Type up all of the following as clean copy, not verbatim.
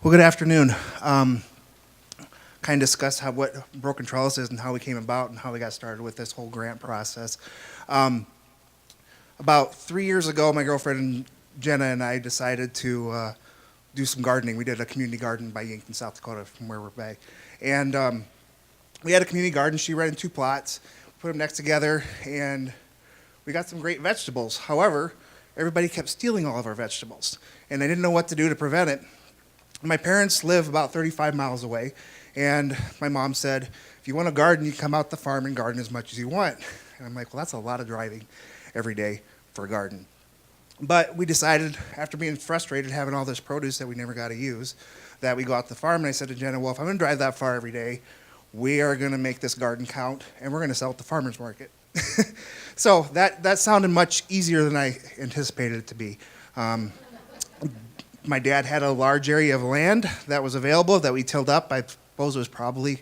Well, good afternoon. Kind of discuss what Broken Trellis is and how we came about and how we got started with this whole grant process. About 3 years ago, my girlfriend Jenna and I decided to do some gardening. We did a community garden by Yankton, South Dakota, from where we're back. And we had a community garden. She rented 2 plots, put them next together, and we got some great vegetables. However, everybody kept stealing all of our vegetables, and I didn't know what to do to prevent it. My parents live about 35 miles away, and my mom said, if you want to garden, you come out the farm and garden as much as you want. And I'm like, well, that's a lot of driving every day for a garden. But we decided, after being frustrated having all this produce that we never got to use, that we go out to the farm. And I said to Jenna, well, if I'm going to drive that far every day, we are going to make this garden count, and we're going to sell at the farmer's market. So that sounded much easier than I anticipated it to be. My dad had a large area of land that was available that we tilled up. I suppose it was probably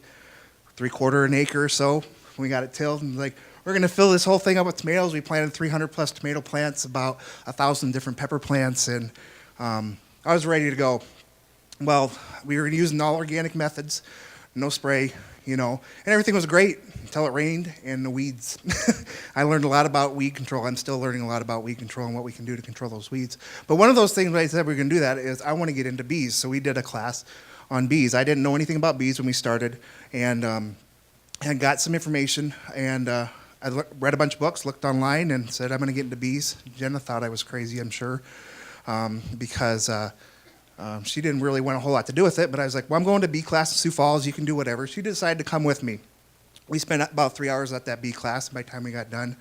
3/4 an acre or so when we got it tilled. And like, we're going to fill this whole thing up with tomatoes. We planted 300 plus tomato plants, about 1,000 different pepper plants, and I was ready to go. Well, we were using all organic methods, no spray, and everything was great until it rained and the weeds. I learned a lot about weed control. I'm still learning a lot about weed control and what we can do to control those weeds. But one of those things I said we were going to do that is I want to get into bees. So we did a class on bees. I didn't know anything about bees when we started, and got some information, and I read a bunch of books, looked online, and said I'm going to get into bees. Jenna thought I was crazy, I'm sure, because she didn't really want a whole lot to do with it, but I was like, well, I'm going to bee class in Sioux Falls. You can do whatever. She decided to come with me. We spent about 3 hours at that bee class. By the time we got done,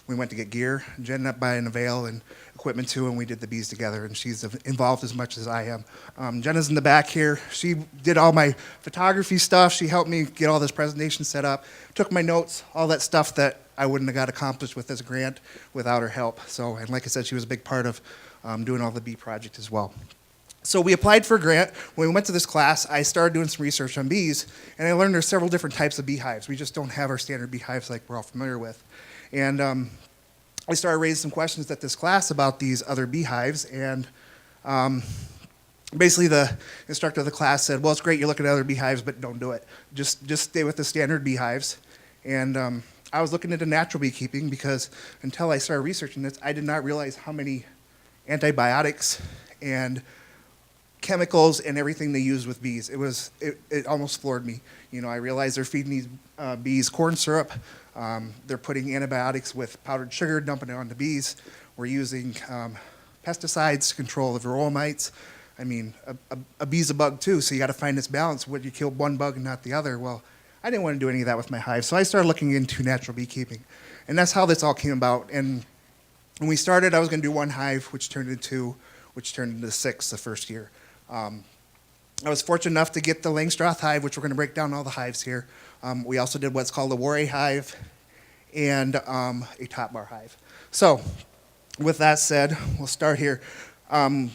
we went to get gear. Jen ended up buying a veil and equipment too, and we did the bees together, and she's involved as much as I am. Jenna's in the back here. She did all my photography stuff. She helped me get all this presentation set up, took my notes, all that stuff that I wouldn't have got accomplished with this grant without her help. So, and like I said, she was a big part of doing all the bee project as well. So we applied for a grant. When we went to this class, I started doing some research on bees, and I learned there's several different types of beehives. We just don't have our standard beehives like we're all familiar with. And I started raising some questions at this class about these other beehives, and basically the instructor of the class said, well, it's great you're looking at other beehives, but don't do it. Just stay with the standard beehives. And I was looking into natural beekeeping because until I started researching this, I did not realize how many antibiotics and chemicals and everything they use with bees. It almost floored me. I realized they're feeding these bees corn syrup. They're putting antibiotics with powdered sugar, dumping it on the bees. We're using pesticides to control the varroa mites. I mean, a bee's a bug too, so you got to find this balance. Would you kill one bug and not the other? Well, I didn't want to do any of that with my hive, so I started looking into natural beekeeping. And that's how this all came about. And when we started, I was going to do 1 hive, which turned into 2, which turned into 6 the first year. I was fortunate enough to get the Langstroth hive, which we're going to break down all the hives here. We also did what's called a Warray hive and a top bar hive. So with that said, we'll start here. Had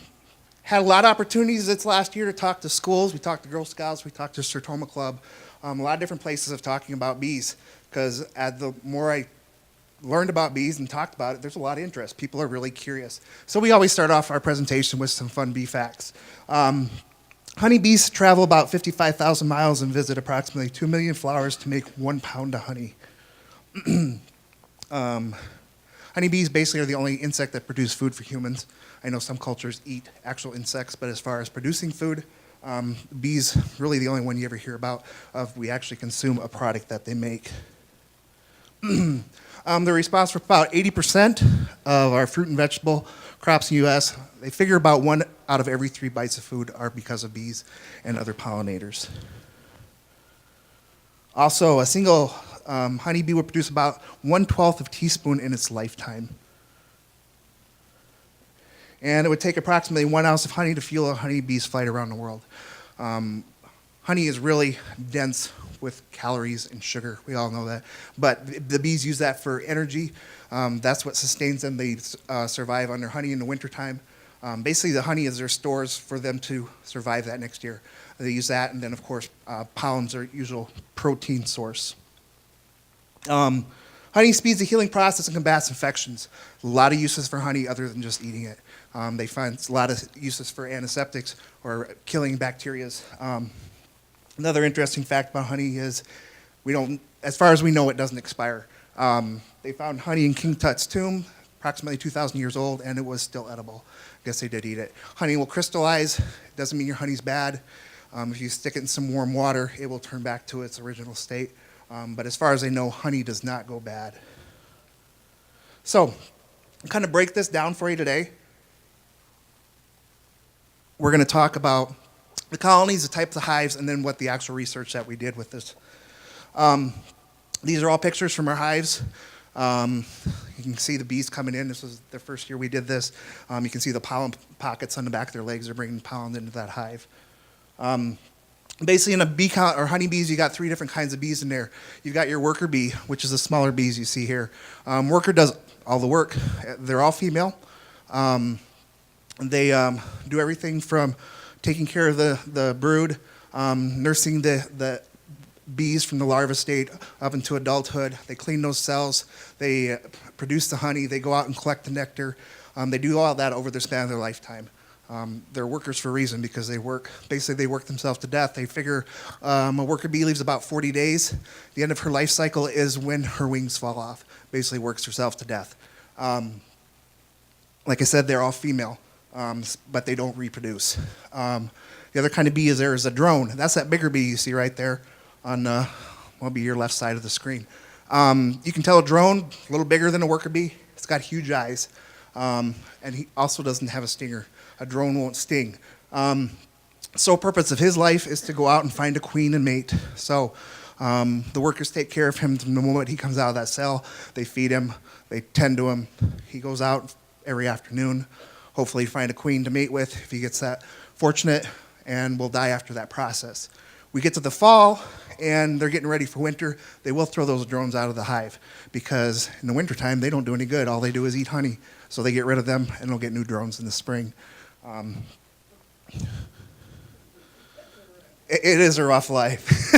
a lot of opportunities this last year to talk to schools. We talked to Girl Scouts. We talked to Sertoma Club. A lot of different places of talking about bees, because the more I learned about bees and talked about it, there's a lot of interest. People are really curious. So we always start off our presentation with some fun bee facts. Honeybees travel about 55,000 miles and visit approximately 2 million flowers to make 1 pound of honey. Honeybees basically are the only insect that produce food for humans. I know some cultures eat actual insects, but as far as producing food, bees really the only one you ever hear about of we actually consume a product that they make. They're responsible for about 80% of our fruit and vegetable crops in the U.S. They figure about 1 out of every 3 bites of food are because of bees and other pollinators. Also, a single honeybee will produce about 1/12 of a teaspoon in its lifetime. And it would take approximately 1 ounce of honey to fuel a honeybee's flight around the world. Honey is really dense with calories and sugar. We all know that. But the bees use that for energy. That's what sustains them. They survive under honey in the wintertime. Basically, the honey is their stores for them to survive that next year. They use that, and then, of course, pollen's their usual protein source. Honey Honey speeds the healing process and combats infections. A lot of uses for honey other than just eating it. They find a lot of uses for antiseptics or killing bacteria. Another interesting fact about honey is as far as we know, it doesn't expire. They found honey in King Tut's tomb, approximately 2,000 years old, and it was still edible. I guess they did eat it. Honey will crystallize. It doesn't mean your honey's bad. If you stick it in some warm water, it will turn back to its original state. But as far as I know, honey does not go bad. So, I'll kind of break this down for you today. We're going to talk about the colonies, the types of hives, and then what the actual research that we did with this. These are all pictures from our hives. You can see the bees coming in. This was the first year we did this. You can see the pollen pockets on the back of their legs are bringing pollen into that hive. Basically, in a bee or honeybees, you got 3 different kinds of bees in there. You've got your worker bee, which is the smaller bees you see here. Worker does all the work. They're all female. They do everything from taking care of the brood, nursing the bees from the larva state up into adulthood. They clean those cells. They produce the honey. They go out and collect the nectar. They do all that over the span of their lifetime. They're workers for a reason because they work themselves to death. They figure a worker bee lives about 40 days. The end of her life cycle is when her wings fall off. Basically works herself to death. Like I said, they're all female, but they don't reproduce. The other kind of bee is a drone. That's that bigger bee you see right there on will be your left side of the screen. You can tell a drone a little bigger than a worker bee. It's got huge eyes, and he also doesn't have a stinger. A drone won't sting. Sole purpose of his life is to go out and find a queen and mate. So the workers take care of him from the moment he comes out of that cell. They feed him, they tend to him. He goes out every afternoon, hopefully find a queen to mate with if he gets that fortunate, and will die after that process. We get to the fall, and they're getting ready for winter. They will throw those drones out of the hive because in the wintertime, they don't do any good. All they do is eat honey. So they get rid of them, and they'll get new drones in the spring. It is a rough life.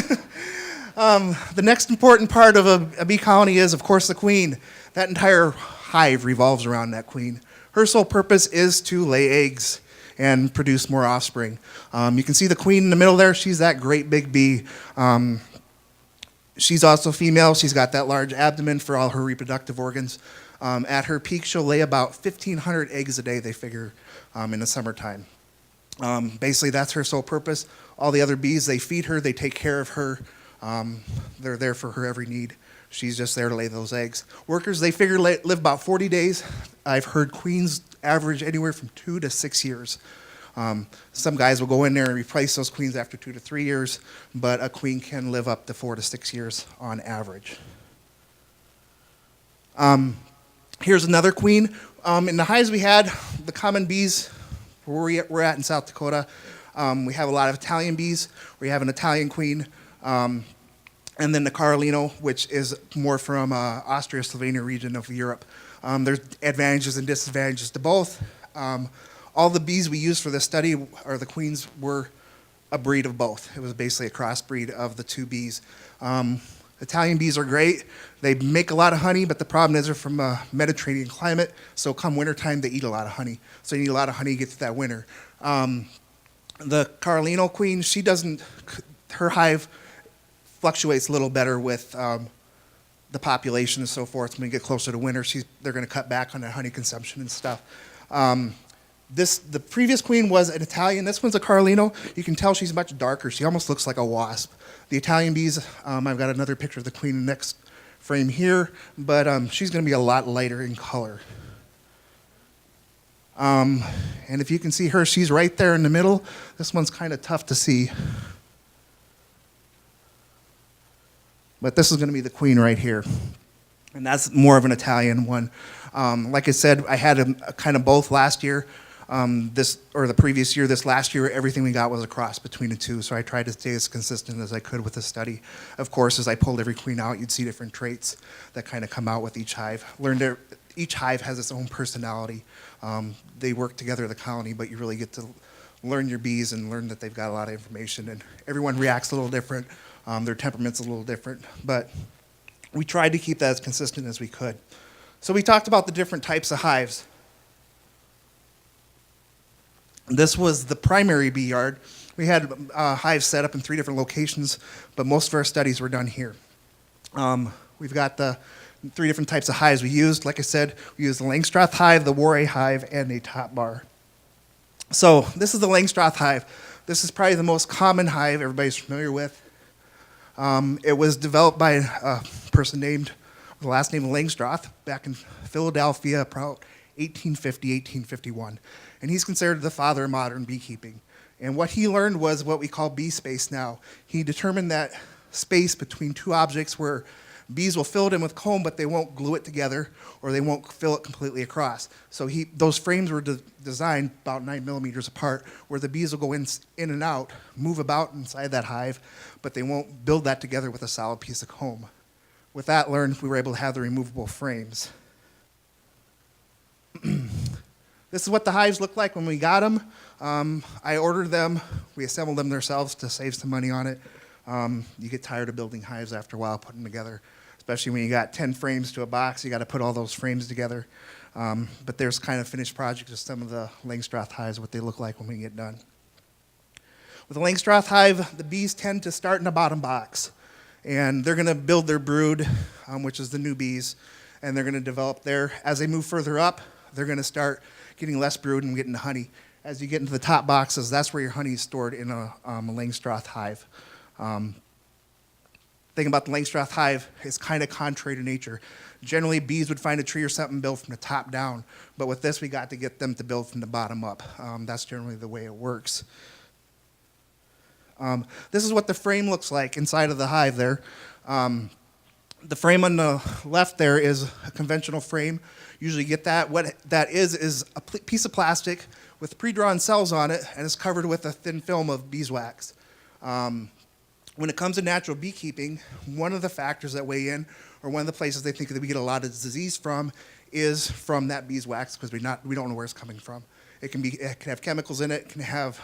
The next important part of a bee colony is, of course, the queen. That entire hive revolves around that queen. Her sole purpose is to lay eggs and produce more offspring. You can see the queen in the middle there. She's that great big bee. She's also female. She's got that large abdomen for all her reproductive organs. At her peak, she'll lay about 1,500 eggs a day, they figure, in the summertime. Basically, that's her sole purpose. All the other bees, they feed her, they take care of her. They're there for her every need. She's just there to lay those eggs. Workers, they figure live about 40 days. I've heard queens average anywhere from 2 to 6 years. Some guys will go in there and replace those queens after 2 to 3 years, but a queen can live up to 4 to 6 years on average. Here's another queen. In the hives we had, the common bees, where we're at in South Dakota, we have a lot of Italian bees. We have an Italian queen. And then the Carolino, which is more from Austria, Slovenia region of Europe. There's advantages and disadvantages to both. All the bees we used for this study, or the queens, were a breed of both. It was basically a crossbreed of the 2 bees. Italian bees are great. They make a lot of honey, but the problem is they're from a Mediterranean climate, so come wintertime, they eat a lot of honey. So you need a lot of honey to get through that winter. The Carolino queen, her hive fluctuates a little better with the population and so forth. When we get closer to winter, they're going to cut back on their honey consumption and stuff. The previous queen was an Italian. This one's a Carolino. You can tell she's much darker. She almost looks like a wasp. The Italian bees, I've got another picture of the queen in the next frame here, but she's going to be a lot lighter in color. And if you can see her, she's right there in the middle. This one's kind of tough to see. But this is going to be the queen right here. And that's more of an Italian one. Like I said, I had a kind of both last year. The previous year, this last year, everything we got was a cross between the 2. So I tried to stay as consistent as I could with the study. Of course, as I pulled every queen out, you'd see different traits that kind of come out with each hive. Each hive has its own personality. They work together, the colony, but you really get to learn your bees and learn that they've got a lot of information. And everyone reacts a little different. Their temperament's a little different. But We tried to keep that as consistent as we could. So we talked about the different types of hives. This was the primary bee yard. We had hives set up in 3 different locations, but most of our studies were done here. We've got the 3 different types of hives we used. Like I said, we used the Langstroth hive, the Warray hive, and a top bar. So this is the Langstroth hive. This is probably the most common hive everybody's familiar with. It was developed by a person named, with the last name Langstroth, back in Philadelphia, about 1850, 1851. And he's considered the father of modern beekeeping. And what he learned was what we call bee space now. He determined that space between 2 objects where bees will fill it in with comb, but they won't glue it together, or they won't fill it completely across. So those frames were designed about 9 millimeters apart, where the bees will go in and out, move about inside that hive, but they won't build that together with a solid piece of comb. With that learned, we were able to have the removable frames. This is what the hives looked like when we got them. I ordered them. We assembled them ourselves to save some money on it. You get tired of building hives after a while, putting them together, especially when you got 10 frames to a box. You got to put all those frames together. But there's kind of finished projects of some of the Langstroth hives, what they look like when we get done. With the Langstroth hive, the bees tend to start in the bottom box. And they're going to build their brood, which is the new bees, and they're going to develop there. As they move further up, they're going to start getting less brood and getting honey. As you get into the top boxes, that's where your honey is stored in a Langstroth hive. Thing about the Langstroth hive is kind of contrary to nature. Generally, bees would find a tree or something built from the top down, but with this, we got to get them to build from the bottom up. That's generally the way it works. This is what the frame looks like inside of the hive there. The frame on the left there is a conventional frame. Usually get that. What that is a piece of plastic with pre-drawn cells on it, and it's covered with a thin film of beeswax. When it comes to natural beekeeping, one of the factors that weigh in, or one of the places they think that we get a lot of disease from, is from that beeswax, because we don't know where it's coming from. It can have chemicals in it, it can have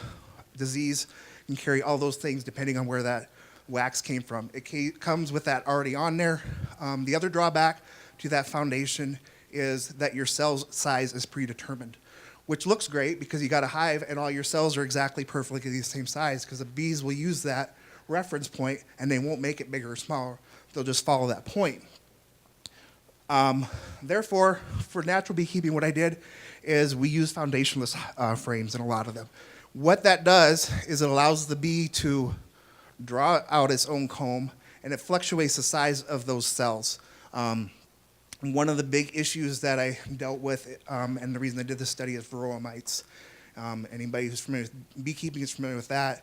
disease, it can carry all those things depending on where that wax came from. It comes with that already on there. The other drawback to that foundation is that your cell size is predetermined, which looks great because you got a hive and all your cells are exactly perfectly the same size, because the bees will use that reference point and they won't make it bigger or smaller. They'll just follow that point. Therefore, for natural beekeeping, what I did is we use foundationless frames in a lot of them. What that does is it allows the bee to draw out its own comb, and it fluctuates the size of those cells. One of the big issues that I dealt with, and the reason I did this study, is varroa mites. Anybody who's familiar with beekeeping is familiar with that.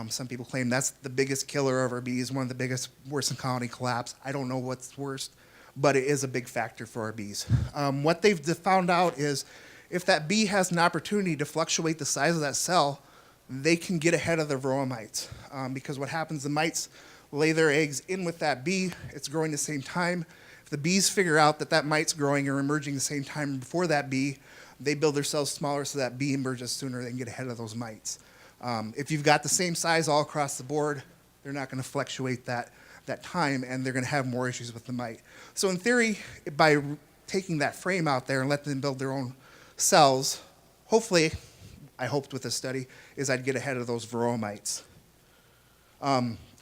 Some people claim that's the biggest killer of our bees, one of the biggest, worst in colony collapse. I don't know what's worst, but it is a big factor for our bees. What they've found out is if that bee has an opportunity to fluctuate the size of that cell, they can get ahead of the varroa mites. Because what happens, the mites lay their eggs in with that bee, it's growing the same time. If the bees figure out that that mite's growing or emerging the same time before that bee, they build their cells smaller so that bee emerges sooner, they can get ahead of those mites. If you've got the same size all across the board, they're not going to fluctuate that time, and they're going to have more issues with the mite. So in theory, by taking that frame out there and letting them build their own cells, hopefully, I hoped with this study, is I'd get ahead of those varroa mites.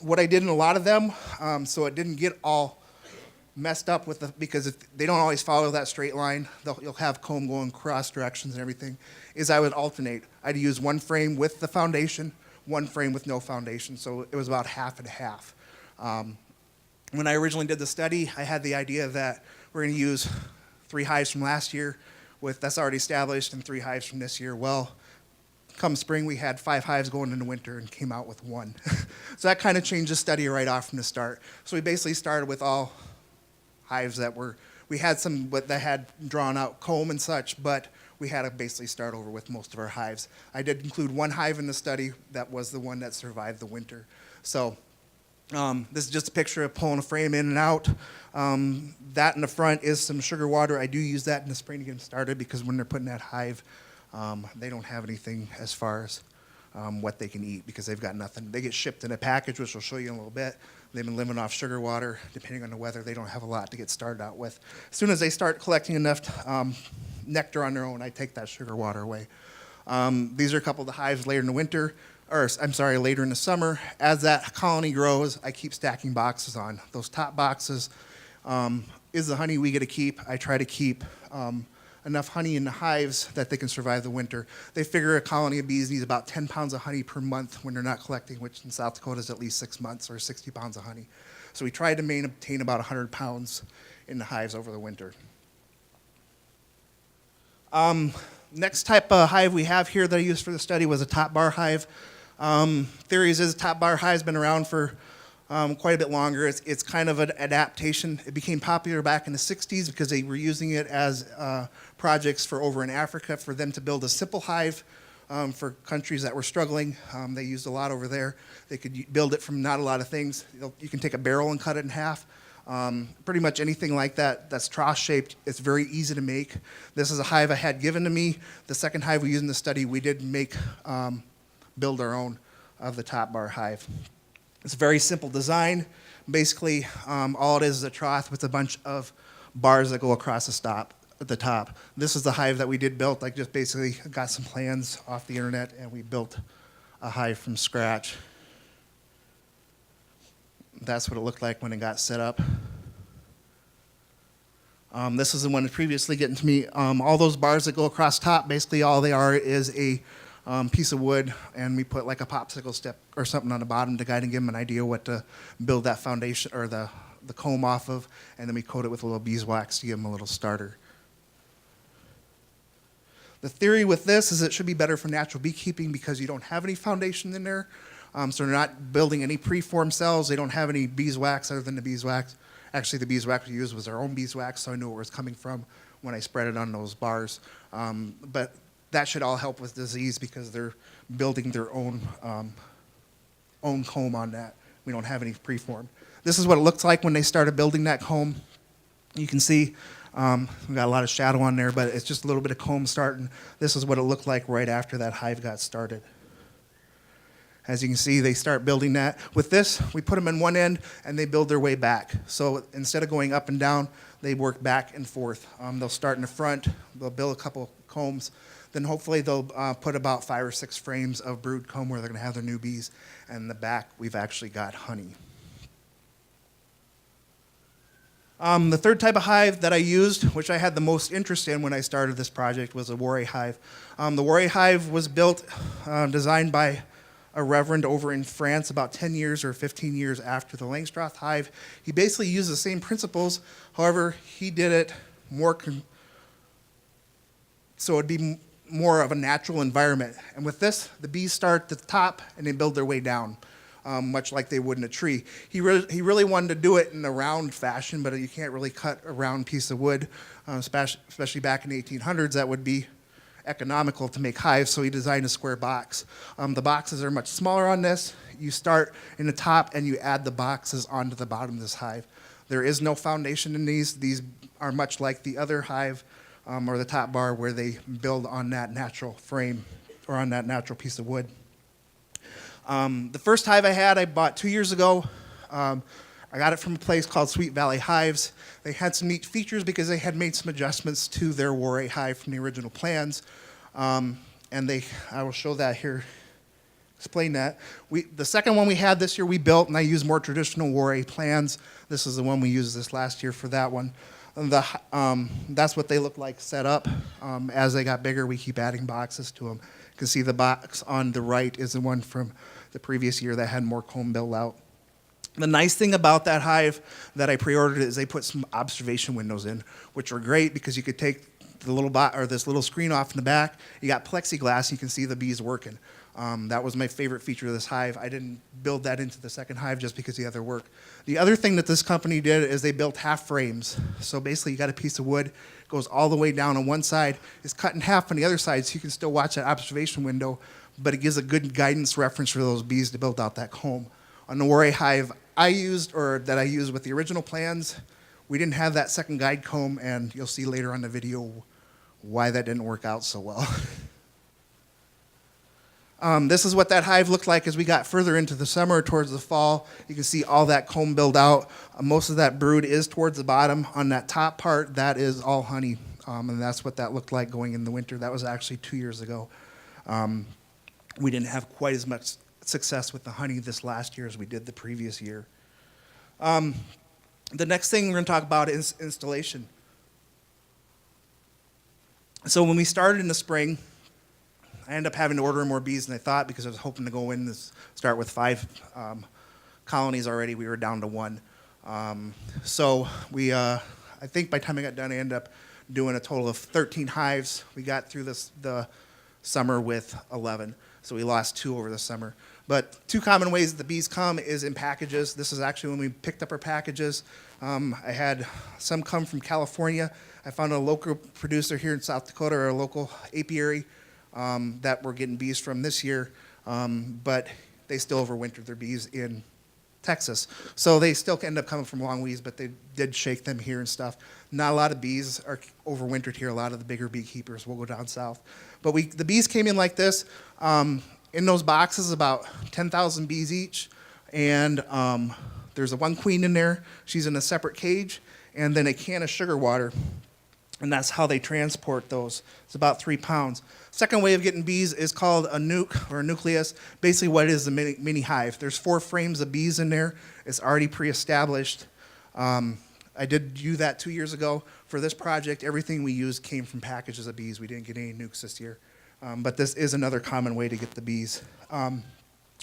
What I did in a lot of them, so it didn't get all messed up with because if they don't always follow that straight line, you'll have comb going cross directions and everything, is I would alternate. I'd use one frame with the foundation, one frame with no foundation, so it was about half and half. When I originally did the study, I had the idea that we're going to use 3 hives from last year that's already established and 3 hives from this year. Well, come spring, we had 5 hives going into winter and came out with 1. So that kind of changed the study right off from the start. So we basically started with all hives we had some that had drawn out comb and such, but we had to basically start over with most of our hives. I did include 1 hive in the study that was the one that survived the winter. So this is just a picture of pulling a frame in and out. That in the front is some sugar water. I do use that in the spring to get them started, because when they're putting that hive, they don't have anything as far as what they can eat, because they've got nothing. They get shipped in a package, which I'll show you in a little bit. They've been living off sugar water. Depending on the weather, they don't have a lot to get started out with. As soon as they start collecting enough nectar on their own, I take that sugar water away. These are a couple of the hives later in the winter, or I'm sorry, later in the summer. As that colony grows, I keep stacking boxes on. Those top boxes is the honey we get to keep. I try to keep enough honey in the hives that they can survive the winter. They figure a colony of bees needs about 10 pounds of honey per month when they're not collecting, which in South Dakota is at least 6 months, or 60 pounds of honey. So we try to maintain about 100 pounds in the hives over the winter. Next type of hive we have here that I used for the study was a top bar hive. Theories is top bar hive's been around for quite a bit longer. It's kind of an adaptation. It became popular back in the 60s because they were using it as projects for over in Africa for them to build a simple hive for countries that were struggling. They used a lot over there. They could build it from not a lot of things. You can take a barrel and cut it in half. Pretty much anything like that that's trough-shaped, it's very easy to make. This is a hive I had given to me. The second hive we used in the study, we did build our own of the top bar hive. It's a very simple design. Basically, all it is a trough with a bunch of bars that go across the top. This is the hive that we did build. I just basically got some plans off the internet, and we built a hive from scratch. That's what it looked like when it got set up. This is the one previously getting to me. All those bars that go across top, basically all they are is a piece of wood, and we put like a popsicle stick or something on the bottom to guide and give them an idea what to build that foundation or the comb off of, and then we coat it with a little beeswax to give them a little starter. The theory with this is it should be better for natural beekeeping because you don't have any foundation in there. So they're not building any preformed cells. They don't have any beeswax other than the beeswax. Actually, the beeswax we used was our own beeswax, so I knew where it was coming from when I spread it on those bars. But that should all help with disease because they're building their own comb on that. We don't have any preformed. This is what it looks like when they started building that comb. You can see we got a lot of shadow on there, but it's just a little bit of comb starting. This is what it looked like right after that hive got started. As you can see, they start building that. With this, we put them in one end, and they build their way back. So instead of going up and down, they work back and forth. They'll start in the front. They'll build a couple combs. Then hopefully they'll put about 5 or 6 frames of brood comb where they're going to have their new bees. And in the back, we've actually got honey. The third type of hive that I used, which I had the most interest in when I started this project, was a Warre hive. The Warre hive was built, designed by a reverend over in France about 10 years or 15 years after the Langstroth hive. He basically used the same principles. However, he did it more so it'd be more of a natural environment. And with this, the bees start at the top and they build their way down, much like they would in a tree. He really wanted to do it in a round fashion, but you can't really cut a round piece of wood, especially back in the 1800s. That would be economical to make hives, so he designed a square box. The boxes are much smaller on this. You start in the top and you add the boxes onto the bottom of this hive. There is no foundation in these. These are much like the other hive or the top bar where they build on that natural frame or on that natural piece of wood. The first hive I had, I bought 2 years ago. I got it from a place called Sweet Valley Hives. They had some neat features because they had made some adjustments to their Warre hive from the original plans. I will show that here, explain that. The second one we had this year we built, and I used more traditional Warre plans. This is the one we used this last year for that one. That's what they look like set up. As they got bigger, we keep adding boxes to them. You can see the box on the right is the one from the previous year that had more comb built out. The nice thing about that hive that I pre-ordered is they put some observation windows in, which are great because you could take the little this little screen off in the back. You got plexiglass, you can see the bees working. That was my favorite feature of this hive. I didn't build that into the second hive just because of the other work. The other thing that this company did is they built half frames. So basically you got a piece of wood, goes all the way down on one side, is cut in half on the other side so you can still watch that observation window, but it gives a good guidance reference for those bees to build out that comb. On the Warre hive I used with the original plans, we didn't have that second guide comb, and you'll see later on the video why that didn't work out so well. This is what that hive looked like as we got further into the summer towards the fall. You can see all that comb build out. Most of that brood is towards the bottom. On that top part, that is all honey, and that's what that looked like going in the winter. That was actually 2 years ago. We didn't have quite as much success with the honey this last year as we did the previous year. The next thing we're going to talk about is installation. So when we started in the spring, I ended up having to order more bees than I thought because I was hoping to go in and start with 5 colonies already. We were down to 1. So I think by the time I got done, I ended up doing a total of 13 hives. We got through the summer with 11. So we lost 2 over the summer. But 2 common ways that the bees come is in packages. This is actually when we picked up our packages. I had some come from California. I found a local producer here in South Dakota, or a local apiary, that we're getting bees from this year, but they still overwintered their bees in Texas. So they still end up coming from long ways, but they did shake them here and stuff. Not a lot of bees are overwintered here. A lot of the bigger beekeepers will go down south. But the bees came in like this. In those boxes, about 10,000 bees each, and there's one queen in there. She's in a separate cage, and then a can of sugar water. And that's how they transport those. It's about 3 pounds. Second way of getting bees is called a nuke, or a nucleus. Basically what it is, a mini hive. There's 4 frames of bees in there. It's already pre-established. I did do that 2 years ago. For this project, everything we used came from packages of bees. We didn't get any nukes this year. But this is another common way to get the bees.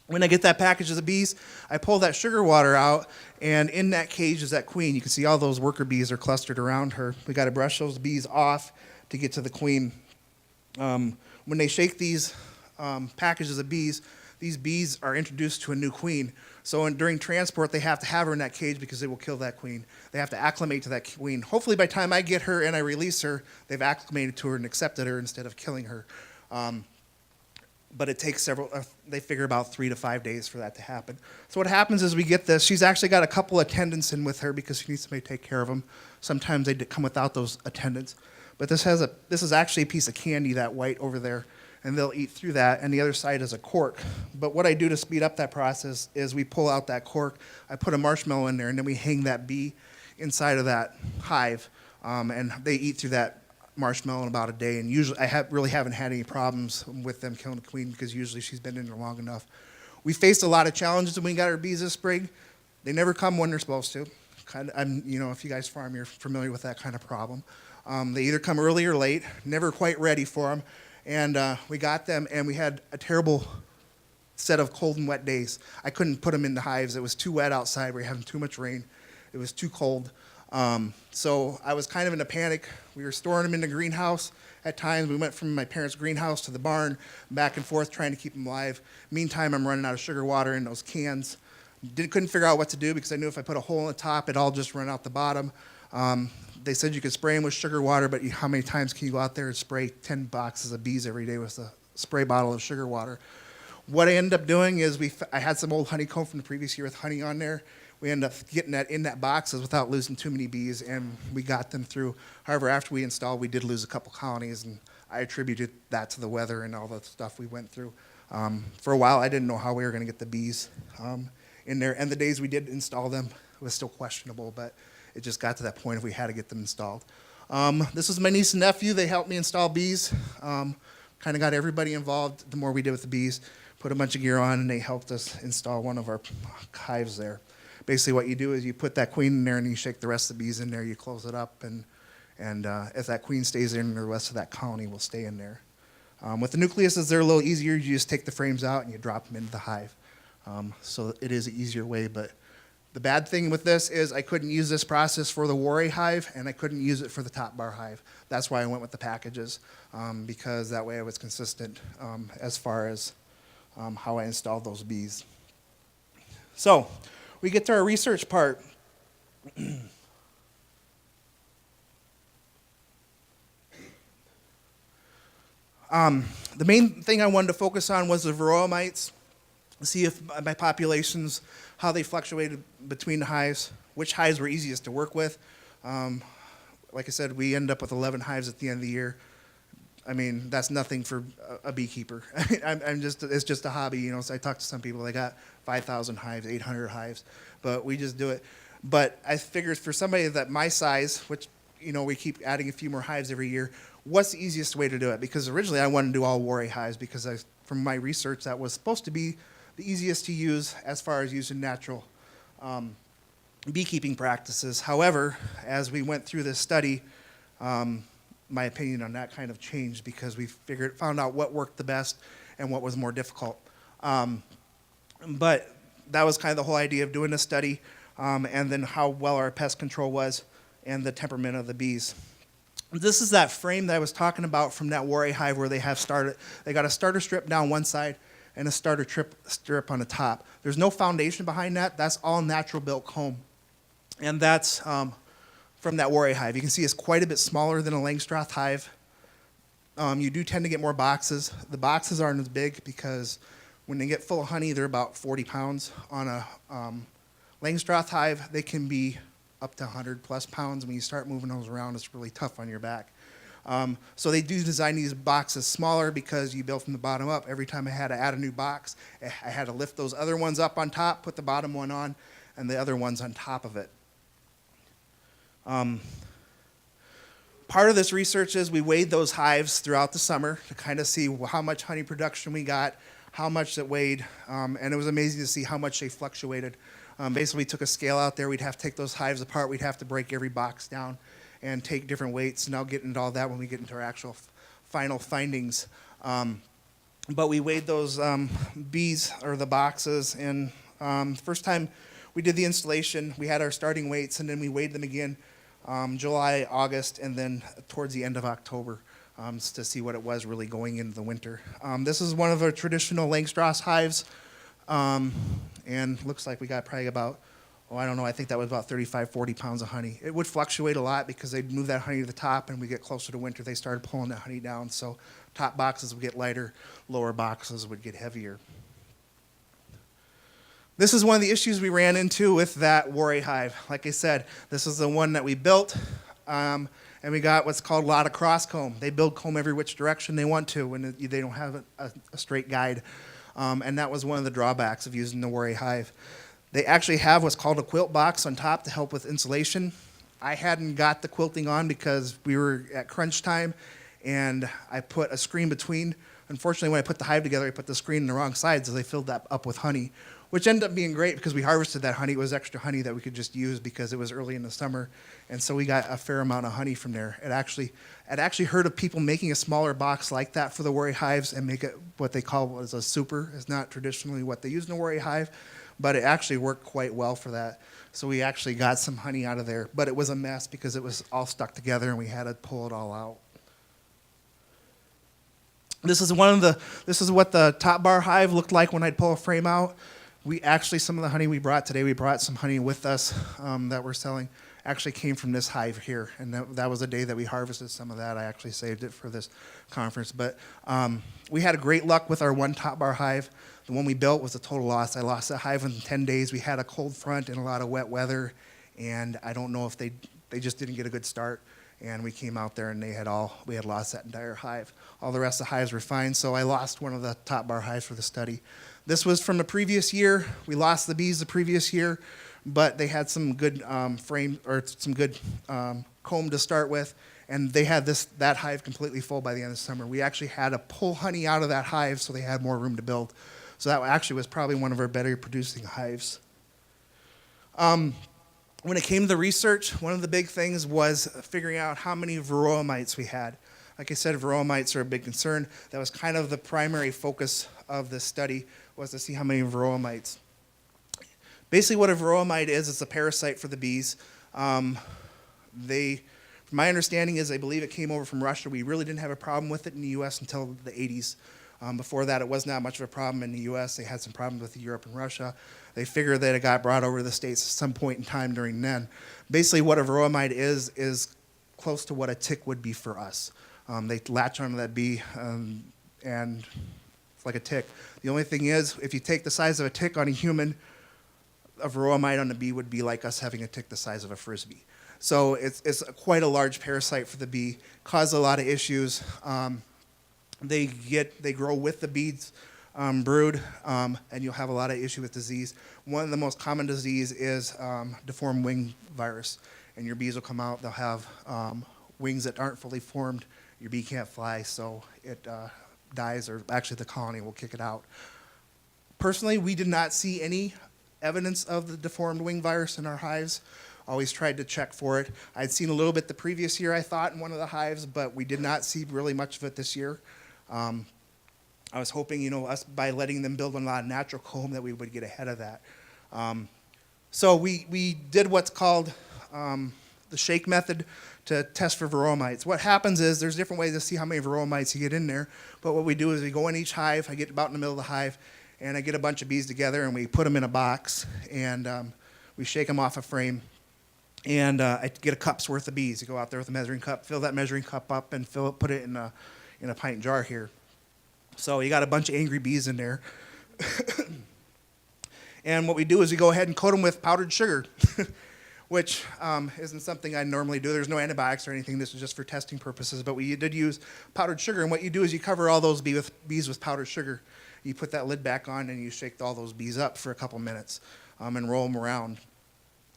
When I get that package of the bees, I pull that sugar water out, and in that cage is that queen. You can see all those worker bees are clustered around her. We got to brush those bees off to get to the queen. When they shake these packages of bees, these bees are introduced to a new queen. So during transport, they have to have her in that cage because they will kill that queen. They have to acclimate to that queen. Hopefully by the time I get her and I release her, they've acclimated to her and accepted her instead of killing her. But it takes they figure about 3 to 5 days for that to happen. So what happens is we get this. She's actually got a couple attendants in with her because she needs somebody to take care of them. Sometimes they come without those attendants. But this is actually a piece of candy, that white over there, and they'll eat through that, and the other side is a cork. But what I do to speed up that process is we pull out that cork, I put a marshmallow in there, and then we hang that bee inside of that hive, and they eat through that marshmallow in about a day, and usually I really haven't had any problems with them killing the queen because usually she's been in there long enough. We faced a lot of challenges when we got our bees this spring. They never come when they're supposed to. If you guys farm, you're familiar with that kind of problem. They either come early or late, never quite ready for them, and we got them, and we had a terrible set of cold and wet days. I couldn't put them in the hives. It was too wet outside. We were having too much rain. It was too cold. So I was kind of in a panic. We were storing them in the greenhouse. At times, we went from my parents' greenhouse to the barn, back and forth, trying to keep them alive. Meantime, I'm running out of sugar water in those cans. Couldn't figure out what to do because I knew if I put a hole in the top, it'd all just run out the bottom. They said you could spray them with sugar water, but how many times can you go out there and spray 10 boxes of bees every day with a spray bottle of sugar water? What I ended up doing is I had some old honeycomb from the previous year with honey on there. We ended up getting that in that boxes without losing too many bees, and we got them through. However, after we installed, we did lose a couple colonies, and I attributed that to the weather and all the stuff we went through. For a while, I didn't know how we were going to get the bees in there, and the days we did install them, it was still questionable, but it just got to that point if we had to get them installed. This is my niece and nephew. They helped me install bees. Kind of got everybody involved the more we did with the bees. Put a bunch of gear on, and they helped us install one of our hives there. Basically what you do is you put that queen in there and you shake the rest of the bees in there, you close it up, and if that queen stays in, the rest of that colony will stay in there. With the nucleuses, they're a little easier. You just take the frames out and you drop them into the hive. So it is an easier way, but the bad thing with this is I couldn't use this process for the Warray hive, and I couldn't use it for the top bar hive. That's why I went with the packages, because that way I was consistent as far as how I installed those bees. So we get to our research part. The main thing I wanted to focus on was the varroa mites, see if my populations, how they fluctuated between the hives, which hives were easiest to work with. Like I said, we ended up with 11 hives at the end of the year. I mean, that's nothing for a beekeeper. I mean, it's just a hobby, you know. So I talk to some people, they got 5,000 hives, 800 hives, but we just do it. But I figured for somebody that my size, which, you know, we keep adding a few more hives every year, what's the easiest way to do it? Because originally I wanted to do all Worry hives because from my research, that was supposed to be the easiest to use as far as using natural beekeeping practices. However, as we went through this study, my opinion on that kind of changed because we found out what worked the best and what was more difficult. But that was kind of the whole idea of doing a study, and then how well our pest control was and the temperament of the bees. This is that frame that I was talking about from that Worry hive where they got a starter strip down one side and a starter strip on the top. There's no foundation behind that. That's all natural built comb. And that's from that Worry hive. You can see it's quite a bit smaller than a Langstroth hive. You do tend to get more boxes. The boxes aren't as big because when they get full of honey, they're about 40 pounds. On a Langstroth hive, they can be up to 100 plus pounds. When you start moving those around, it's really tough on your back. So they do design these boxes smaller because you build from the bottom up. Every time I had to add a new box, I had to lift those other ones up on top, put the bottom one on, and the other ones on top of it. Part of this research is we weighed those hives throughout the summer to kind of see how much honey production we got, how much it weighed, and it was amazing to see how much they fluctuated. Basically, we took a scale out there. We'd have to take those hives apart. We'd have to break every box down and take different weights, and I'll get into all that when we get into our actual final findings. But we weighed those bees, or the boxes, and the first time we did the installation, we had our starting weights, and then we weighed them again July, August, and then towards the end of October to see what it was really going into the winter. This is one of our traditional Langstroth hives, and looks like we got probably about, I don't know, I think that was about 35, 40 pounds of honey. It would fluctuate a lot because they'd move that honey to the top, and we get closer to winter, they started pulling that honey down, so top boxes would get lighter, lower boxes would get heavier. This is one of the issues we ran into with that Worry hive. Like I said, this is the one that we built, and we got what's called a lot of cross comb. They build comb every which direction they want to when they don't have a straight guide. And that was one of the drawbacks of using the Worry hive. They actually have what's called a quilt box on top to help with insulation. I hadn't got the quilting on because we were at crunch time, and I put a screen between. Unfortunately, when I put the hive together, I put the screen on the wrong side, so they filled that up with honey, which ended up being great because we harvested that honey. It was extra honey that we could just use because it was early in the summer, and so we got a fair amount of honey from there. I'd actually heard of people making a smaller box like that for the Worry hives and make it what they call as a super. It's not traditionally what they use in a Worry hive, but it actually worked quite well for that. So we actually got some honey out of there, but it was a mess because it was all stuck together and we had to pull it all out. This is what the top bar hive looked like when I'd pull a frame out. Some of the honey we brought today, we brought some honey with us that we're selling, actually came from this hive here. And that was the day that we harvested some of that. I actually saved it for this conference. But we had a great luck with our one top bar hive. The one we built was a total loss. I lost that hive in 10 days. We had a cold front and a lot of wet weather. And I don't know if they just didn't get a good start. And we came out there and we had lost that entire hive. All the rest of the hives were fine. So I lost one of the top bar hives for the study. This was from the previous year. We lost the bees the previous year, but they had some good comb to start with, and they had that hive completely full by the end of the summer. We actually had to pull honey out of that hive so they had more room to build. So that actually was probably one of our better producing hives. When it came to the research, one of the big things was figuring out how many varroa mites we had. Like I said, varroa mites are a big concern. That was kind of the primary focus of this study, was to see how many varroa mites. Basically what a varroa mite is, it's a parasite for the bees. From my understanding is I believe it came over from Russia. We really didn't have a problem with it in the U.S. until the 80s. Before that, it was not much of a problem in the U.S. They had some problems with Europe and Russia. They figured that it got brought over to the States at some point in time during then. Basically what a varroa mite is close to what a tick would be for us. They latch onto that bee and it's like a tick. The only thing is, if you take the size of a tick on a human, a varroa mite on a bee would be like us having a tick the size of a frisbee. So it's quite a large parasite for the bee, causes a lot of issues. They grow with the bees brood, and you'll have a lot of issue with disease. One of the most common disease is deformed wing virus, and your bees will come out. They'll have wings that aren't fully formed. Your bee can't fly, so it dies, or actually the colony will kick it out. Personally, we did not see any evidence of the deformed wing virus in our hives. Always tried to check for it. I'd seen a little bit the previous year, I thought, in one of the hives, but we did not see really much of it this year. I was hoping, us by letting them build a lot of natural comb that we would get ahead of that. So we did what's called the shake method to test for varroa mites. What happens is there's different ways to see how many varroa mites you get in there, but what we do is we go in each hive. I get about in the middle of the hive, and I get a bunch of bees together, and we put them in a box, and we shake them off a frame, and I get a cup's worth of bees. You go out there with a measuring cup, fill that measuring cup up, and put it in a pint jar here. So you got a bunch of angry bees in there. And what we do is we go ahead and coat them with powdered sugar, which isn't something I normally do. There's no antibiotics or anything. This is just for testing purposes, but we did use powdered sugar. And what you do is you cover all those bees with powdered sugar. You put that lid back on, and you shake all those bees up for a couple minutes and roll them around.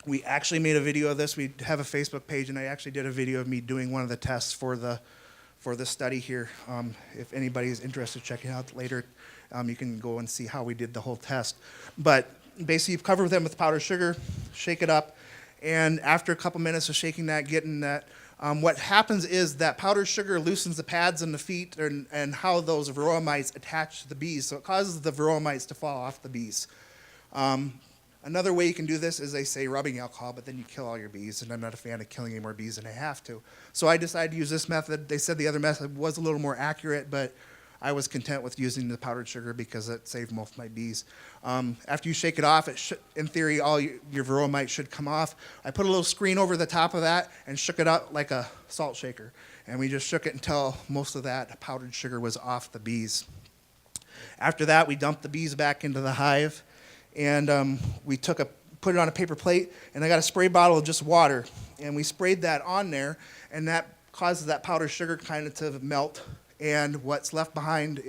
We actually made a video of this. We have a Facebook page, and I actually did a video of me doing one of the tests for the study here. If anybody is interested in checking it out later, you can go and see how we did the whole test. But basically, you cover them with powdered sugar, shake it up, and after a couple minutes of shaking that, getting that, what happens is that powdered sugar loosens the pads on the feet and how those varroa mites attach to the bees, so it causes the varroa mites to fall off the bees. Another way you can do this is they say rubbing alcohol, but then you kill all your bees, and I'm not a fan of killing any more bees than I have to. So I decided to use this method. They said the other method was a little more accurate, but I was content with using the powdered sugar because it saved most of my bees. After you shake it off, in theory, all your varroa mites should come off. I put a little screen over the top of that and shook it up like a salt shaker. And we just shook it until most of that powdered sugar was off the bees. After that, we dumped the bees back into the hive. And we put it on a paper plate, and I got a spray bottle of just water, and we sprayed that on there, and that causes that powdered sugar kind of to melt, and what's left behind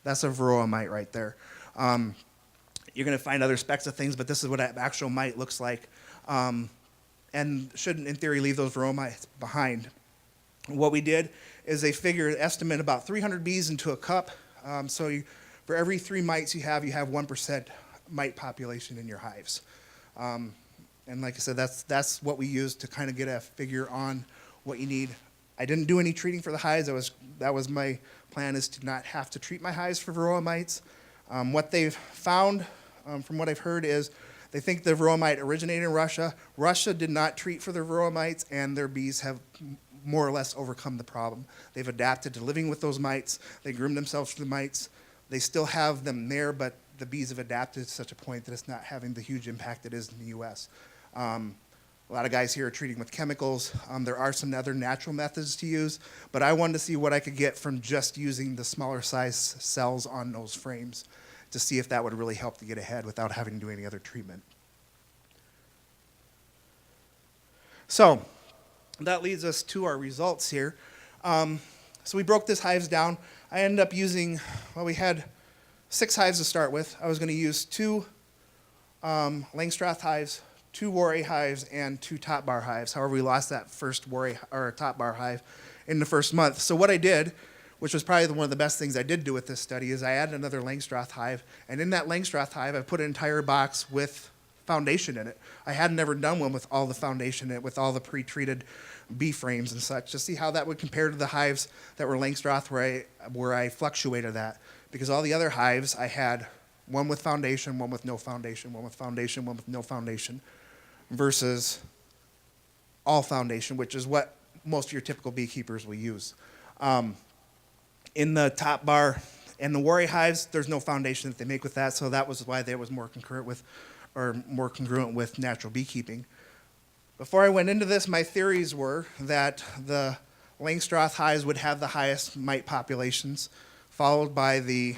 that's a varroa mite right there. You're going to find other specks of things, but this is what an actual mite looks like, and shouldn't, in theory, leave those varroa mites behind. What we did is they estimate about 300 bees into a cup, for every 3 mites you have 1% mite population in your hives. And like I said, that's what we use to kind of get a figure on what you need. I didn't do any treating for the hives. That was my plan, is to not have to treat my hives for varroa mites. What they've found, from what I've heard, is they think the varroa mite originated in Russia. Russia did not treat for their varroa mites, and their bees have more or less overcome the problem. They've adapted to living with those mites. They groom themselves for the mites. They still have them there, but the bees have adapted to such a point that it's not having the huge impact it is in the U.S. A lot of guys here are treating with chemicals. There are some other natural methods to use, but I wanted to see what I could get from just using the smaller size cells on those frames to see if that would really help to get ahead without having to do any other treatment. So that leads us to our results here. So we broke this hives down. I ended up using, we had 6 hives to start with. I was going to use 2 Langstroth hives, 2 Warray hives, and 2 top bar hives. However, we lost that first top bar hive in the first month. So what I did, which was probably one of the best things I did do with this study, is I added another Langstroth hive. And in that Langstroth hive, I put an entire box with foundation in it. I had never done one with all the foundation in it, with all the pre-treated bee frames and such, to see how that would compare to the hives that were Langstroth where I fluctuated that. Because all the other hives, I had one with foundation, one with no foundation, one with foundation, one with no foundation, versus all foundation, which is what most of your typical beekeepers will use. In the top bar and the Warray hives, there's no foundation that they make with that, so that was why they was more congruent with natural beekeeping. Before I went into this, my theories were that the Langstroth hives would have the highest mite populations, followed by the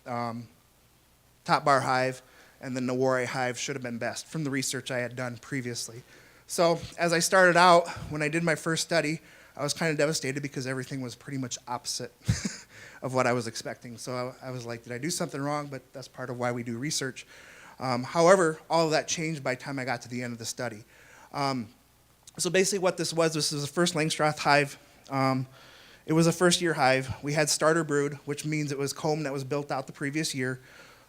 top bar hive, and then the Warray hive should have been best from the research I had done previously. So as I started out, when I did my first study, I was kind of devastated because everything was pretty much opposite. of what I was expecting. So I was like, did I do something wrong? But that's part of why we do research. However, all of that changed by the time I got to the end of the study. So basically what this was the first Langstroth hive. It was a first-year hive. We had starter brood, which means it was comb that was built out the previous year.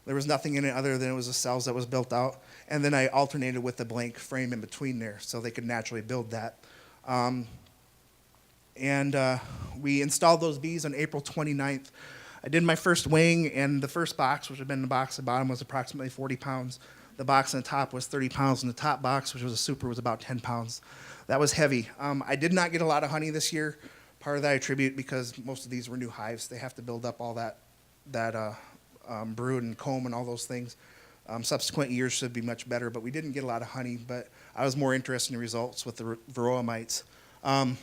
There was nothing in it other than it was the cells that was built out. And then I alternated with a blank frame in between there so they could naturally build that. We installed those bees on April 29th. I did my first wing, and the first box, which had been the box at the bottom, was approximately 40 pounds. The box on the top was 30 pounds, and the top box, which was a super, was about 10 pounds. That was heavy. I did not get a lot of honey this year. Part of that I attribute because most of these were new hives. They have to build up all that brood and comb and all those things. Subsequent years should be much better, but we didn't get a lot of honey. But I was more interested in the results with the varroa mites. When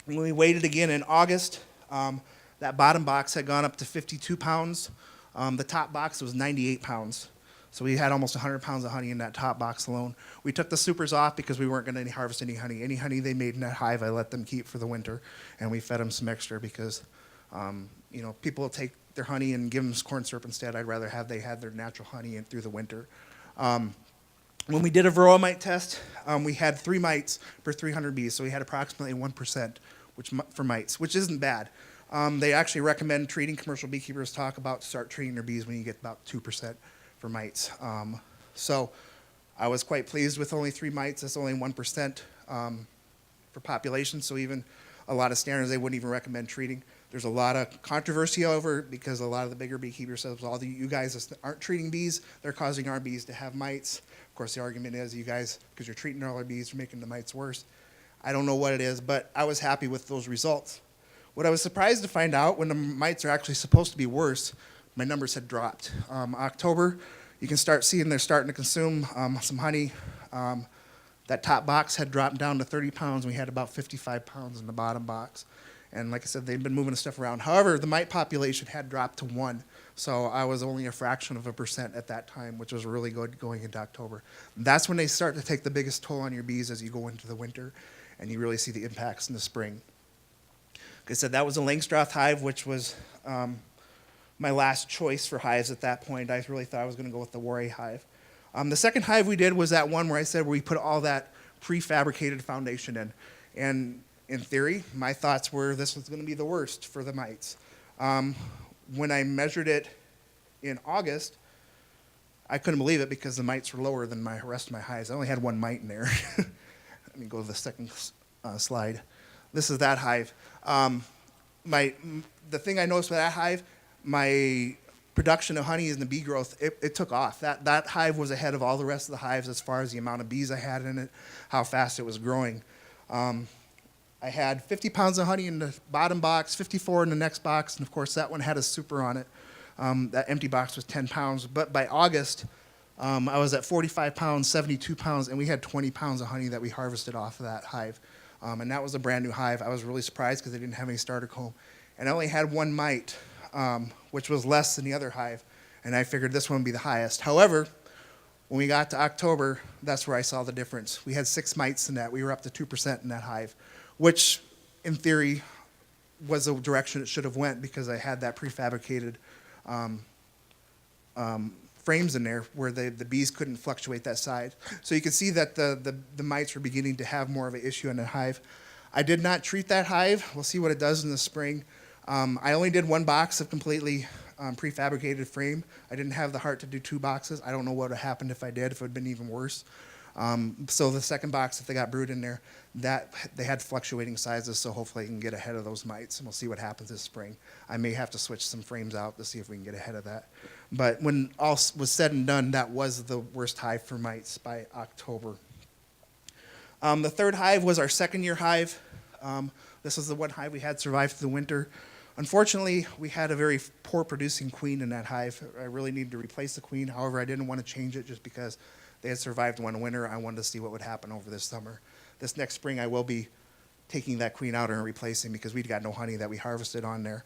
we waited again in August, that bottom box had gone up to 52 pounds. The top box was 98 pounds. So we had almost 100 pounds of honey in that top box alone. We took the supers off because we weren't going to harvest any honey. Any honey they made in that hive, I let them keep for the winter, and we fed them some extra because, people will take their honey and give them corn syrup instead. I'd rather they had their natural honey through the winter. When we did a varroa mite test, we had 3 mites per 300 bees, so we had approximately 1% for mites, which isn't bad. They actually recommend treating, commercial beekeepers talk about start treating their bees when you get about 2%. For mites. So I was quite pleased with only 3 mites. That's only 1% for population. So even a lot of standards they wouldn't even recommend treating. There's a lot of controversy over it because a lot of the bigger beekeepers say, well, you guys that aren't treating bees, they're causing our bees to have mites. Of course, the argument is you guys, because you're treating all our bees, you're making the mites worse. I don't know what it is, but I was happy with those results. What I was surprised to find out when the mites are actually supposed to be worse, my numbers had dropped. October, you can start seeing they're starting to consume some honey. That top box had dropped down to 30 pounds. We had about 55 pounds in the bottom box. And like I said, they've been moving the stuff around. However, the mite population had dropped to 1. So I was only a fraction of a percent at that time, which was really good going into October. That's when they start to take the biggest toll on your bees as you go into the winter, and you really see the impacts in the spring. Like I said, that was a Langstroth hive, which was my last choice for hives at that point. I really thought I was going to go with the Warray hive. The second hive we did was that one where I said where we put all that prefabricated foundation in. And in theory, my thoughts were this was going to be the worst for the mites. When I measured it in August, I couldn't believe it because the mites were lower than my rest of my hives. I only had 1 mite in there. Let me go to the second slide. This is that hive. The thing I noticed with that hive, my production of honey and the bee growth, it took off. That hive was ahead of all the rest of the hives as far as the amount of bees I had in it, how fast it was growing. I had 50 pounds of honey in the bottom box, 54 in the next box, and of course that one had a super on it. That empty box was 10 pounds. But by August, I was at 45 pounds, 72 pounds, and we had 20 pounds of honey that we harvested off of that hive. And that was a brand new hive. I was really surprised because they didn't have any starter comb. And I only had 1 mite, which was less than the other hive. And I figured this one would be the highest. However, when we got to October, that's where I saw the difference. We had 6 mites in that. We were up to 2% in that hive, which in theory was the direction it should have went because I had that prefabricated frames in there where the bees couldn't fluctuate that size. So you can see that the mites were beginning to have more of an issue in the hive. I did not treat that hive. We'll see what it does in the spring. I only did 1 box of completely prefabricated frame. I didn't have the heart to do 2 boxes. I don't know what would have happened if I did, if it would have been even worse. So the second box, if they got brood in there, that they had fluctuating sizes, so hopefully I can get ahead of those mites, and we'll see what happens this spring. I may have to switch some frames out to see if we can get ahead of that. But when all was said and done, that was the worst hive for mites by October. The third hive was our second-year hive. This is the one hive we had survived through the winter. Unfortunately, we had a very poor producing queen in that hive. I really needed to replace the queen. However, I didn't want to change it just because they had survived 1 winter. I wanted to see what would happen over this summer. This next spring, I will be taking that queen out and replacing because we'd got no honey that we harvested on there,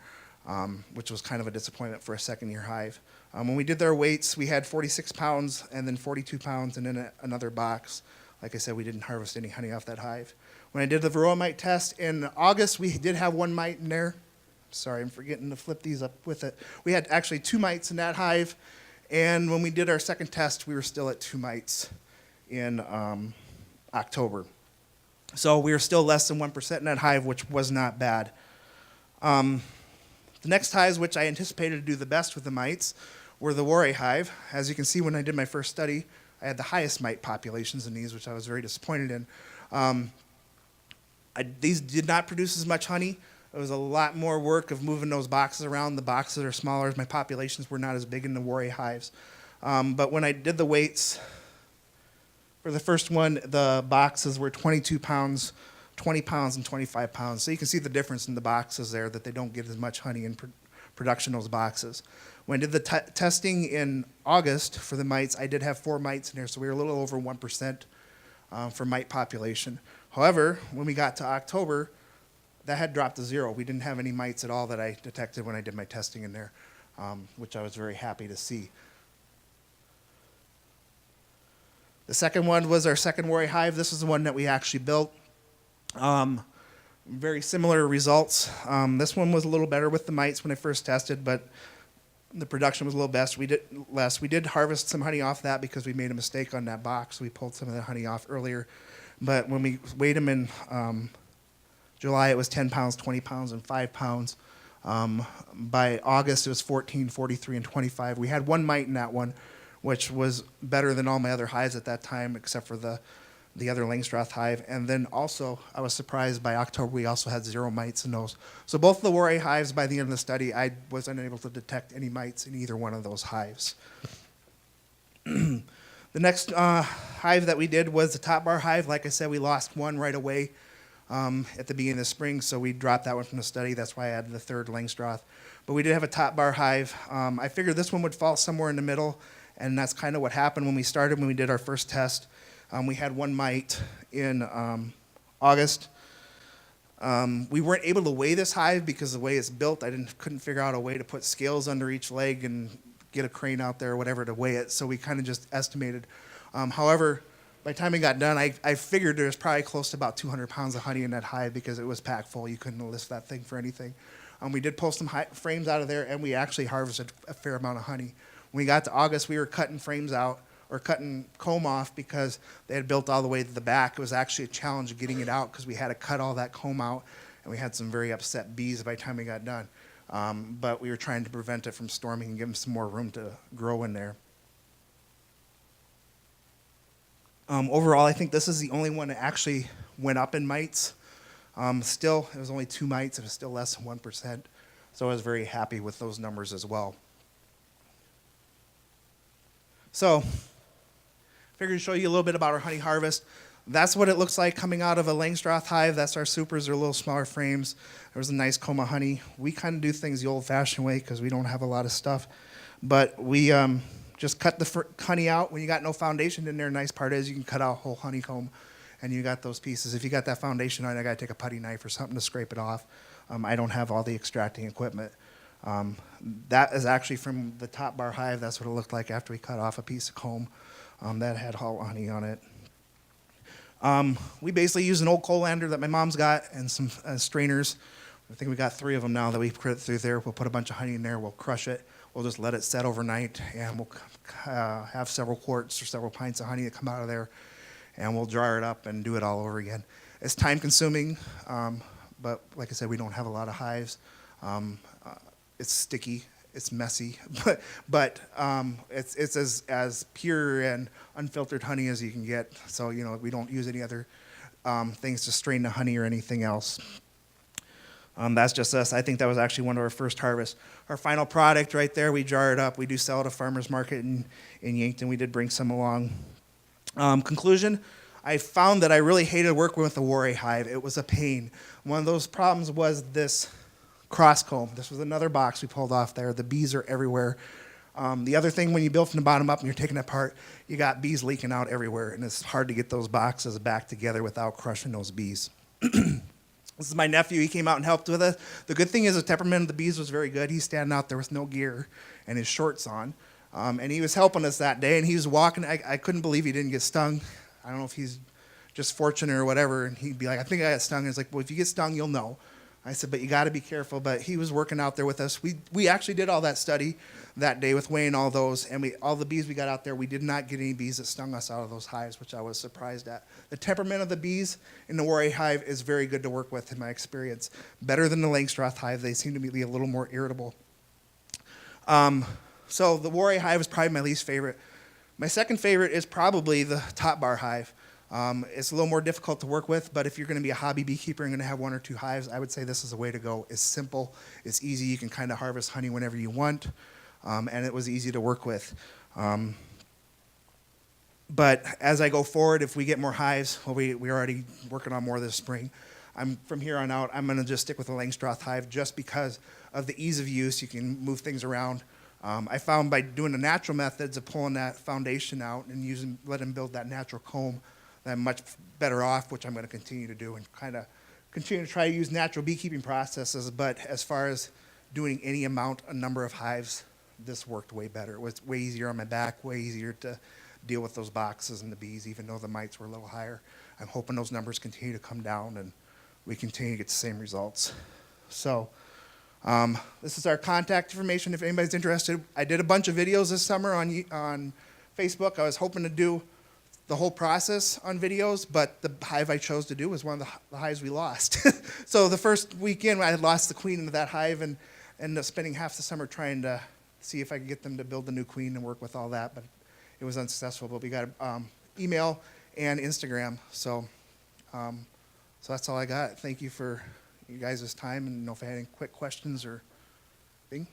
which was kind of a disappointment for a second-year hive. When we did their weights, we had 46 pounds and then 42 pounds and then another box. Like I said, we didn't harvest any honey off that hive. When I did the varroa mite test in August, we did have 1 mite in there. Sorry, I'm forgetting to flip these up with it. We had actually 2 mites in that hive, and when we did our second test, we were still at 2 mites in October. So we were still less than 1% in that hive, which was not bad. The next hives, which I anticipated to do the best with the mites, were the Warre hive. As you can see, when I did my first study, I had the highest mite populations in these, which I was very disappointed in. These did not produce as much honey. It was a lot more work of moving those boxes around. The boxes are smaller. My populations were not as big in the Warre hives. But when I did the weights, for the first one, the boxes were 22 pounds, 20 pounds, and 25 pounds. So you can see the difference in the boxes there, that they don't get as much honey in production, those boxes. When I did the testing in August for the mites, I did have 4 mites in there, so we were a little over 1% for mite population. However, when we got to October, that had dropped to 0. We didn't have any mites at all that I detected when I did my testing in there, which I was very happy to see. The second one was our second Warre hive. This is the one that we actually built. Very similar results. This one was a little better with the mites when I first tested, but the production was a little less. We did harvest some honey off that because we made a mistake on that box. We pulled some of the honey off earlier. But when we weighed them in July, it was 10 pounds, 20 pounds, and 5 pounds. By August, it was 14, 43, and 25. We had 1 mite in that one, which was better than all my other hives at that time, except for the other Langstroth hive. And then also, I was surprised by October, we also had 0 mites in those. So both of the Warre hives, by the end of the study, I was unable to detect any mites in either one of those hives. The next hive that we did was the top bar hive. Like I said, we lost 1 right away at the beginning of the spring, so we dropped that one from the study. That's why I added the third Langstroth. But we did have a top bar hive. I figured this one would fall somewhere in the middle, and that's kind of what happened when we started, when we did our first test. We had 1 mite in August. We weren't able to weigh this hive because of the way it's built. I couldn't figure out a way to put scales under each leg and get a crane out there or whatever to weigh it, so we kind of just estimated. However, by the time it got done, I figured there was probably close to about 200 pounds of honey in that hive because it was packed full. You couldn't lift that thing for anything. We did pull some frames out of there, and we actually harvested a fair amount of honey. When we got to August, we were cutting frames out, or cutting comb off, because they had built all the way to the back. It was actually a challenge getting it out because we had to cut all that comb out, and we had some very upset bees by the time we got done. But we were trying to prevent it from storming and give them some more room to grow in there. Overall, I think this is the only one that actually went up in mites. Still, it was only 2 mites. It was still less than 1%. So I was very happy with those numbers as well. So, figured to show you a little bit about our honey harvest. That's what it looks like coming out of a Langstroth hive. That's our supers. They're little smaller frames. There was a nice comb of honey. We kind of do things the old-fashioned way because we don't have a lot of stuff. But we just cut the honey out. When you got no foundation in there, nice part is you can cut out a whole honeycomb, and you got those pieces. If you got that foundation on, I got to take a putty knife or something to scrape it off. I don't have all the extracting equipment. That is actually from the top bar hive. That's what it looked like after we cut off a piece of comb that had honey on it. We basically use an old colander that my mom's got and some strainers. I think we got 3 of them now that we put it through there. We'll put a bunch of honey in there. We'll crush it. We'll just let it set overnight, and we'll have several quarts or several pints of honey that come out of there, and we'll jar it up and do it all over again. It's time consuming, but like I said, we don't have a lot of hives. It's sticky, it's messy, but it's as pure and unfiltered honey as you can get. So, we don't use any other things to strain the honey or anything else. That's just us. I think that was actually one of our first harvests. Our final product right there, we jar it up. We do sell it at farmer's market in Yankton. We did bring some along. Conclusion, I found that I really hated working with the Warre hive. It was a pain. One of those problems was this cross comb. This was another box we pulled off there. The bees are everywhere. The other thing, when you build from the bottom up and you're taking it apart, you got bees leaking out everywhere, and it's hard to get those boxes back together without crushing those bees. This is my nephew. He came out and helped with it. The good thing is the temperament of the bees was very good. He's standing out there with no gear and his shorts on, and he was helping us that day, and he was walking. I couldn't believe he didn't get stung. I don't know if he's just fortunate or whatever, and he'd be like, I think I got stung. And it's like, well, if you get stung, you'll know. I said, but you got to be careful. But he was working out there with us. We actually did all that study that day with weighing all those, and all the bees we got out there, we did not get any bees that stung us out of those hives, which I was surprised at. The temperament of the bees in the Warrior hive is very good to work with in my experience. Better than the Langstroth hive. They seem to be a little more irritable. So the Warrior hive is probably my least favorite. My second favorite is probably the top bar hive. It's a little more difficult to work with, but if you're going to be a hobby beekeeper and going to have 1 or 2 hives, I would say this is the way to go. It's simple, it's easy, you can kind of harvest honey whenever you want, and it was easy to work with. But as I go forward, if we get more hives, well, we're already working on more this spring. From here on out, I'm going to just stick with the Langstroth hive just because of the ease of use. You can move things around. I found by doing the natural methods of pulling that foundation out and letting them build that natural comb, that I'm much better off, which I'm going to continue to do and kind of continue to try to use natural beekeeping processes. But as far as doing any number of hives, this worked way better. It was way easier on my back, way easier to deal with those boxes and the bees, even though the mites were a little higher. I'm hoping those numbers continue to come down and we continue to get the same results. So this is our contact information if anybody's interested. I did a bunch of videos this summer on Facebook. I was hoping to do the whole process on videos, but the hive I chose to do was one of the hives we lost. So the first weekend I had lost the queen into that hive and ended up spending half the summer trying to see if I could get them to build a new queen and work with all that, but it was unsuccessful. But we got email and Instagram, so that's all I got. Thank you for you guys' time, and if I had any quick questions or thing.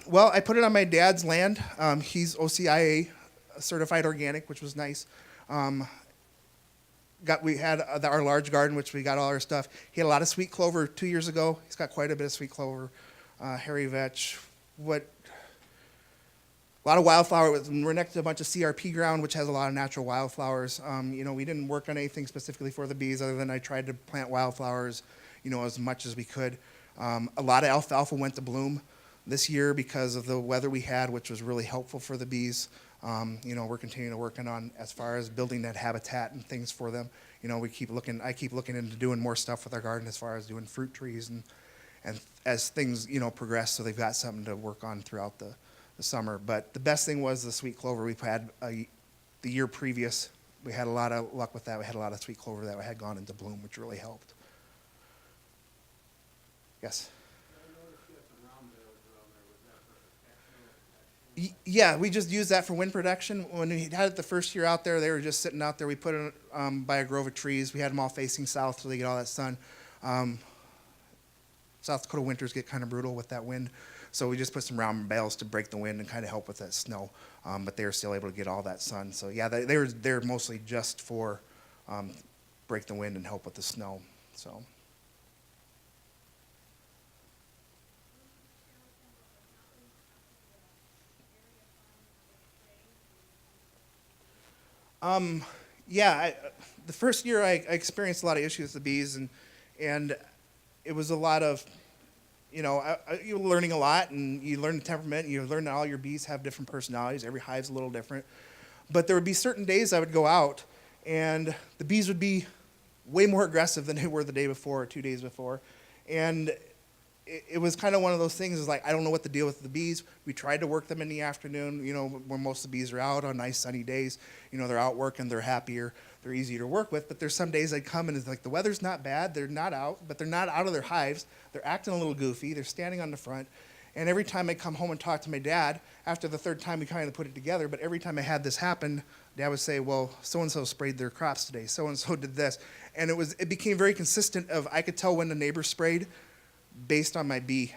Well, I put it on my dad's land. He's OCIA certified organic, which was nice. We had our large garden, which we got all our stuff. He had a lot of sweet clover 2 years ago. He's got quite a bit of sweet clover, hairy vetch, a lot of wildflower. We're next to a bunch of CRP ground, which has a lot of natural wildflowers. We didn't work on anything specifically for the bees, other than I tried to plant wildflowers, as much as we could. A lot of alfalfa went to bloom this year because of the weather we had, which was really helpful for the bees. We're continuing to working on as far as building that habitat and things for them. I keep looking into doing more stuff with our garden as far as doing fruit trees and as things, progress, so they've got something to work on throughout the summer. But the best thing was the sweet clover. We've had the year previous, we had a lot of luck with that. We had a lot of sweet clover that had gone into bloom, which really helped. Yes? Yeah, we just used that for wind protection. When we had it the first year out there, they were just sitting out there. We put it by a grove of trees. We had them all facing south so they get all that sun. South Dakota winters get kind of brutal with that wind. So we just put some round bales to break the wind and kind of help with that snow. But they were still able to get all that sun. So yeah, they're mostly just for break the wind and help with the snow. So. The first year I experienced a lot of issues with the bees, and it was a lot of, you're learning a lot, and you learn the temperament, and you learn that all your bees have different personalities. Every hive's a little different. But there would be certain days I would go out, and the bees would be way more aggressive than they were the day before or 2 days before. And it was kind of one of those things, is like, I don't know what to deal with the bees. We tried to work them in the afternoon, when most of the bees are out on nice sunny days. They're out working, they're happier, they're easier to work with. But there's some days I'd come and it's like, the weather's not bad, they're not out, but they're not out of their hives. They're acting a little goofy, they're standing on the front. And every time I come home and talk to my dad, after the third time we kind of put it together, but every time I had this happen, Dad would say, well, so-and-so sprayed their crops today, so-and-so did this. And it became very consistent I could tell when the neighbor sprayed, based on my bee,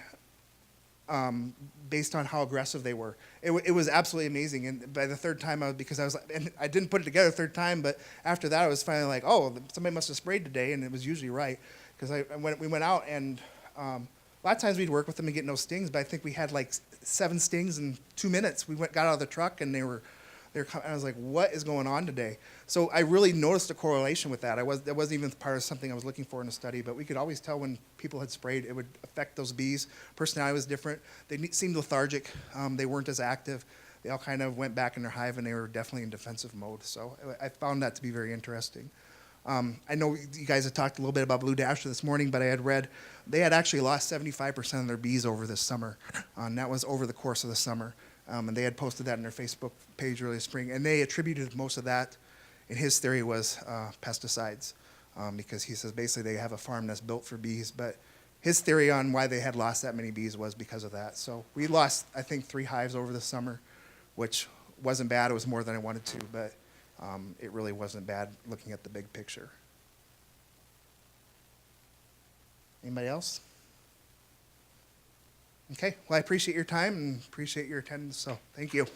based on how aggressive they were. It was absolutely amazing. And by the third time, and I didn't put it together the third time, but after that, I was finally like, oh, somebody must have sprayed today, and it was usually right. Because we went out, and a lot of times we'd work with them and get no stings, but I think we had like 7 stings in 2 minutes. We got out of the truck, and I was like, what is going on today? So I really noticed a correlation with that. That wasn't even part of something I was looking for in a study, but we could always tell when people had sprayed, it would affect those bees. Personality was different. They seemed lethargic. They weren't as active. They all kind of went back in their hive, and they were definitely in defensive mode. So I found that to be very interesting. I know you guys had talked a little bit about Blue Dasher this morning, but I had read they had actually lost 75% of their bees over this summer, and that was over the course of the summer. And they had posted that in their Facebook page early spring, and they attributed most of that, in his theory, was pesticides, because he says basically they have a farm that's built for bees, but his theory on why they had lost that many bees was because of that. So we lost, I think, 3 hives over the summer, which wasn't bad. It was more than I wanted to, but it really wasn't bad looking at the big picture. Anybody else? Okay, well, I appreciate your time and appreciate your attendance, so thank you.